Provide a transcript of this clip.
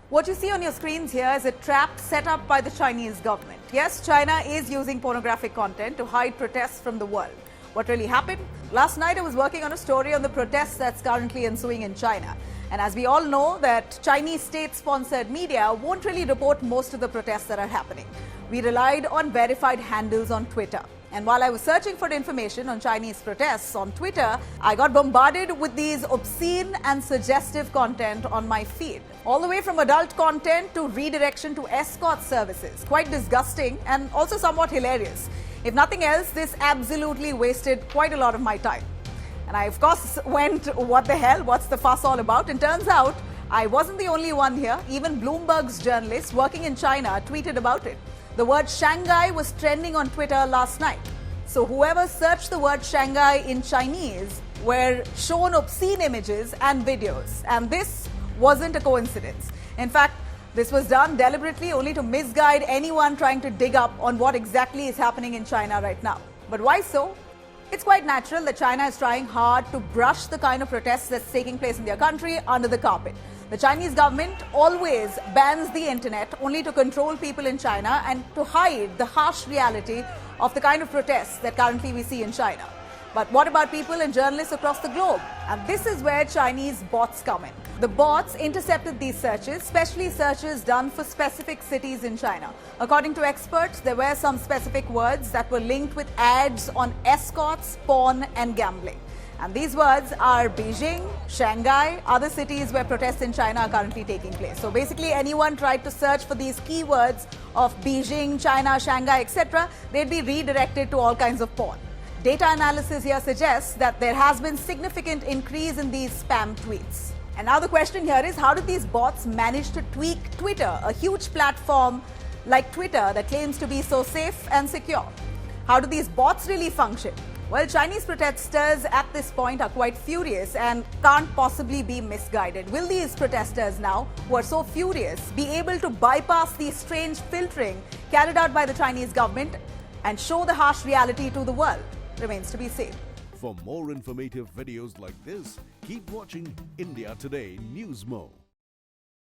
What you see on your screens here is a trap set up by the Chinese government. Yes, China is using pornographic content to hide protests from the world. What really happened? Last night I was working on a story on the protests that's currently ensuing in China. And as we all know that Chinese state-sponsored media won't really report most of the protests that are happening. We relied on verified handles on Twitter. And while I was searching for information on Chinese protests on Twitter, I got bombarded with these obscene and suggestive content on my feed. All the way from adult content to redirection to escort services. Quite disgusting and also somewhat hilarious. If nothing else, this absolutely wasted quite a lot of my time. And I, of course, went, what the hell, what's the fuss all about? And turns out, I wasn't the only one here. Even Bloomberg's journalist working in China tweeted about it. The word Shanghai was trending on Twitter last night. So whoever searched the word Shanghai in Chinese were shown obscene images and videos. And this wasn't a coincidence. In fact, this was done deliberately only to misguide anyone trying to dig up on what exactly is happening in China right now. But why so? It's quite natural that China is trying hard to brush the kind of protests that's taking place in their country under the carpet. The Chinese government always bans the internet only to control people in China and to hide the harsh reality of the kind of protests that currently we see in China. But what about people and journalists across the globe? And this is where Chinese bots come in. The bots intercepted these searches, especially searches done for specific cities in China. According to experts, there were some specific words that were linked with ads on escorts, porn and gambling. And these words are Beijing, Shanghai, other cities where protests in China are currently taking place. So basically anyone tried to search for these keywords of Beijing, China, Shanghai, etc., they'd be redirected to all kinds of porn. Data analysis here suggests that there has been significant increase in these spam tweets. And now the question here is, how did these bots manage to tweak Twitter, a huge platform like Twitter that claims to be so safe and secure? How do these bots really function? Well, Chinese protesters at this point are quite furious and can't possibly be misguided. Will these protesters now, who are so furious, be able to bypass the strange filtering carried out by the Chinese government and show the harsh reality to the world? Remains to be seen. For more informative videos like this, keep watching India Today Newsmo.